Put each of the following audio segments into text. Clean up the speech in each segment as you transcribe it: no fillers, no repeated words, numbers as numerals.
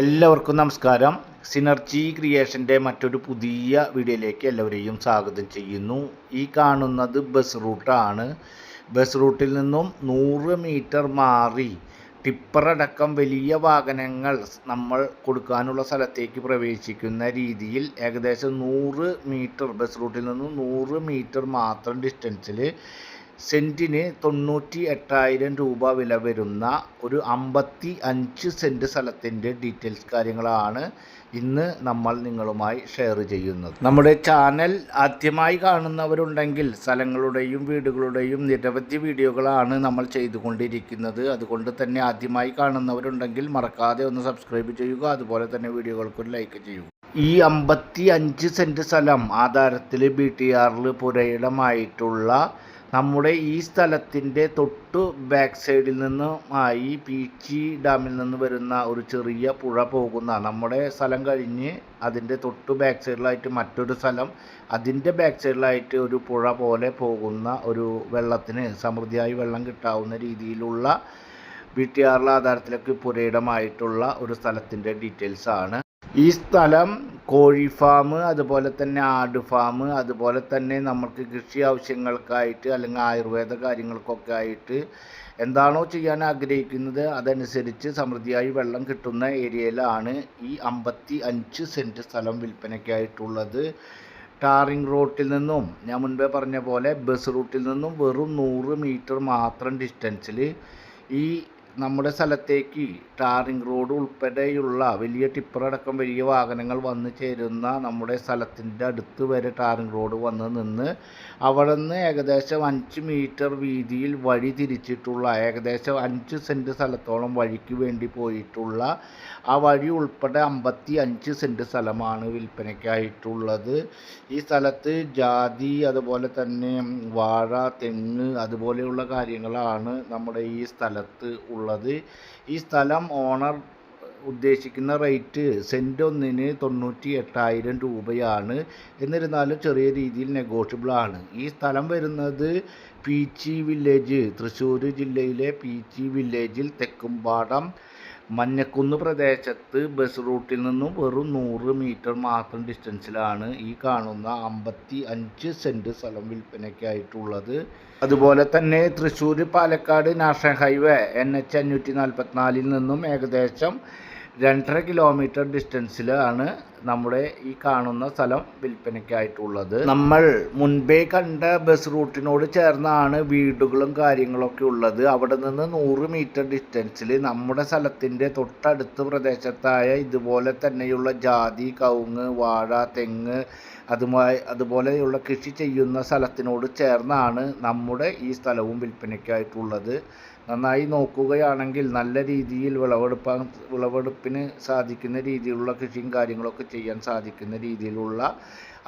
എല്ലാവർക്കും നമസ്കാരം. സിനർജി ക്രിയേഷൻ്റെ മറ്റൊരു പുതിയ വീഡിയോയിലേക്ക് എല്ലാവരെയും സ്വാഗതം ചെയ്യുന്നു. ഈ കാണുന്നത് ബസ് റൂട്ടാണ്. ബസ് റൂട്ടിൽ നിന്നും 100 മീറ്റർ മാറി ടിപ്പറടക്കം വലിയ വാഹനങ്ങൾ നമ്മൾ കൊടുക്കാനുള്ള സ്ഥലത്തേക്ക് പ്രവേശിക്കുന്ന രീതിയിൽ ഏകദേശം 100 മീറ്റർ ബസ് റൂട്ടിൽ നിന്നും 100 മീറ്റർ മാത്രം ഡിസ്റ്റൻസിൽ സെൻറ്റിന് 98,000 രൂപ വില വരുന്ന ഒരു 55 സെൻറ്റ് സ്ഥലത്തിൻ്റെ ഡീറ്റെയിൽസ് കാര്യങ്ങളാണ് ഇന്ന് നമ്മൾ നിങ്ങളുമായി ഷെയർ ചെയ്യുന്നത്. നമ്മുടെ ചാനൽ ആദ്യമായി കാണുന്നവരുണ്ടെങ്കിൽ സ്ഥലങ്ങളുടെയും വീടുകളുടെയും നിരവധി വീഡിയോകളാണ് നമ്മൾ ചെയ്തുകൊണ്ടിരിക്കുന്നത്. അതുകൊണ്ട് തന്നെ ആദ്യമായി കാണുന്നവരുണ്ടെങ്കിൽ മറക്കാതെ ഒന്ന് സബ്സ്ക്രൈബ് ചെയ്യുക. അതുപോലെ തന്നെ വീഡിയോകൾക്ക് ലൈക്ക് ചെയ്യുക. ഈ 55 സെൻറ്റ് സ്ഥലം ആധാരത്തിൽ BTRൽ പുരയിടമായിട്ടുള്ള നമ്മുടെ ഈ സ്ഥലത്തിൻ്റെ തൊട്ട് ബാക്ക് സൈഡിൽ നിന്നുമായി പീച്ചി ഡാമിൽ നിന്ന് വരുന്ന ഒരു ചെറിയ പുഴ പോകുന്ന നമ്മുടെ സ്ഥലം കഴിഞ്ഞ് അതിൻ്റെ തൊട്ട് ബാക്ക് സൈഡിലായിട്ട് മറ്റൊരു സ്ഥലം, അതിൻ്റെ ബാക്ക് സൈഡിലായിട്ട് ഒരു പുഴ പോലെ പോകുന്ന ഒരു വെള്ളത്തിന് സമൃദ്ധിയായി വെള്ളം കിട്ടാവുന്ന രീതിയിലുള്ള BTRൽ ആധാരത്തിലേക്ക് പുരയിടമായിട്ടുള്ള ഒരു സ്ഥലത്തിൻ്റെ ഡീറ്റെയിൽസ് ആണ്. ഈ സ്ഥലം കോഴി ഫാം, അതുപോലെ തന്നെ ആട് ഫാം, അതുപോലെ തന്നെ നമുക്ക് കൃഷി ആവശ്യങ്ങൾക്കായിട്ട് അല്ലെങ്കിൽ ആയുർവേദ കാര്യങ്ങൾക്കൊക്കെ ആയിട്ട് എന്താണോ ചെയ്യാൻ ആഗ്രഹിക്കുന്നത് അതനുസരിച്ച് സമൃദ്ധിയായി വെള്ളം കിട്ടുന്ന ഏരിയയിലാണ് ഈ 55 സെൻറ്റ് സ്ഥലം വിൽപ്പനയ്ക്കായിട്ടുള്ളത്. ടാറിംഗ് റോട്ടിൽ നിന്നും ഞാൻ മുൻപേ പറഞ്ഞ പോലെ ബസ് റൂട്ടിൽ നിന്നും വെറും 100 മീറ്റർ മാത്രം ഡിസ്റ്റൻസിൽ ഈ നമ്മുടെ സ്ഥലത്തേക്ക് ടാറിംഗ് റോഡ് ഉൾപ്പെടെയുള്ള വലിയ ടിപ്പറടക്കം വലിയ വാഹനങ്ങൾ വന്നു ചേരുന്ന നമ്മുടെ സ്ഥലത്തിൻ്റെ അടുത്ത് വരെ ടാറിംഗ് റോഡ് വന്ന് നിന്ന് അവിടെ നിന്ന് ഏകദേശം 5 മീറ്റർ വീതിയിൽ വഴി തിരിച്ചിട്ടുള്ള ഏകദേശം 5 സെൻറ്റ് സ്ഥലത്തോളം വഴിക്ക് വേണ്ടി പോയിട്ടുള്ള ആ വഴി ഉൾപ്പെടെ 55 സെൻറ്റ് സ്ഥലമാണ് വിൽപ്പനയ്ക്കായിട്ടുള്ളത്. ഈ സ്ഥലത്ത് ജാതി, അതുപോലെ തന്നെ വാഴ, തെങ്ങ് അതുപോലെയുള്ള കാര്യങ്ങളാണ് നമ്മുടെ ഈ സ്ഥലത്ത് ഉള്ളത്. ഈ സ്ഥലം ഓണർ ഉദ്ദേശിക്കുന്ന റേറ്റ് സെൻറ്റ് ഒന്നിന് 98,000 രൂപയാണ്. എന്നിരുന്നാലും ചെറിയ രീതിയിൽ നെഗോഷ്യബിൾ ആണ്. ഈ സ്ഥലം വരുന്നത് പീച്ചി വില്ലേജ്, തൃശ്ശൂർ ജില്ലയിലെ പീച്ചി വില്ലേജിൽ തെക്കുംപാടം മഞ്ഞക്കുന്ന് പ്രദേശത്ത് ബസ് റൂട്ടിൽ നിന്നും വെറും 100 മീറ്റർ മാത്രം ഡിസ്റ്റൻസിലാണ് ഈ കാണുന്ന 55 സെൻറ്റ് സ്ഥലം വിൽപ്പനയ്ക്കായിട്ടുള്ളത്. അതുപോലെ തന്നെ Thrissur Palakkad national highway NH 544 നിന്നും ഏകദേശം 2.5 കിലോമീറ്റർ ഡിസ്റ്റൻസിലാണ് നമ്മുടെ ഈ കാണുന്ന സ്ഥലം വിൽപ്പനയ്ക്കായിട്ടുള്ളത്. നമ്മൾ മുൻപേ കണ്ട ബസ് റൂട്ടിനോട് ചേർന്നാണ് വീടുകളും കാര്യങ്ങളൊക്കെ ഉള്ളത്. അവിടെ നിന്ന് 100 മീറ്റർ ഡിസ്റ്റൻസിൽ നമ്മുടെ സ്ഥലത്തിൻ്റെ തൊട്ടടുത്ത പ്രദേശത്തായ ഇതുപോലെ തന്നെയുള്ള ജാതി, കവുങ്ങ്, വാഴ, തെങ്ങ് അതുപോലെയുള്ള കൃഷി ചെയ്യുന്ന സ്ഥലത്തിനോട് ചേർന്നാണ് നമ്മുടെ ഈ സ്ഥലവും വിൽപ്പനയ്ക്കായിട്ടുള്ളത്. നന്നായി നോക്കുകയാണെങ്കിൽ നല്ല രീതിയിൽ വിളവെടുപ്പിന് സാധിക്കുന്ന രീതിയിലുള്ള കൃഷിയും കാര്യങ്ങളൊക്കെ ചെയ്യാൻ സാധിക്കുന്ന രീതിയിലുള്ള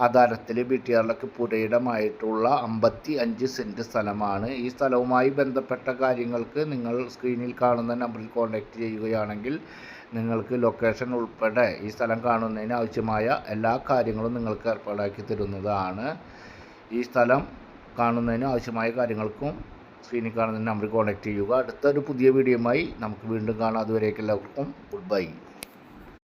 ആധാരത്തിൽ BTRലൊക്കെ പുരയിടമായിട്ടുള്ള 55 സെൻറ്റ് സ്ഥലമാണ്. ഈ സ്ഥലവുമായി ബന്ധപ്പെട്ട കാര്യങ്ങൾക്ക് നിങ്ങൾ സ്ക്രീനിൽ കാണുന്ന നമ്പറിൽ കോൺടാക്റ്റ് ചെയ്യുകയാണെങ്കിൽ നിങ്ങൾക്ക് ലൊക്കേഷൻ ഉൾപ്പെടെ ഈ സ്ഥലം കാണുന്നതിന് ആവശ്യമായ എല്ലാ കാര്യങ്ങളും നിങ്ങൾക്ക് ഏർപ്പാടാക്കി തരുന്നതാണ്. ഈ സ്ഥലം കാണുന്നതിന് ആവശ്യമായ കാര്യങ്ങൾക്കും സ്ക്രീനിൽ കാണുന്ന നമ്പറിൽ കോൺടാക്റ്റ് ചെയ്യുക. അടുത്തൊരു പുതിയ വീഡിയോയുമായി നമുക്ക് വീണ്ടും കാണാം. അതുവരേക്കും എല്ലാവർക്കും ഗുഡ് ബൈ.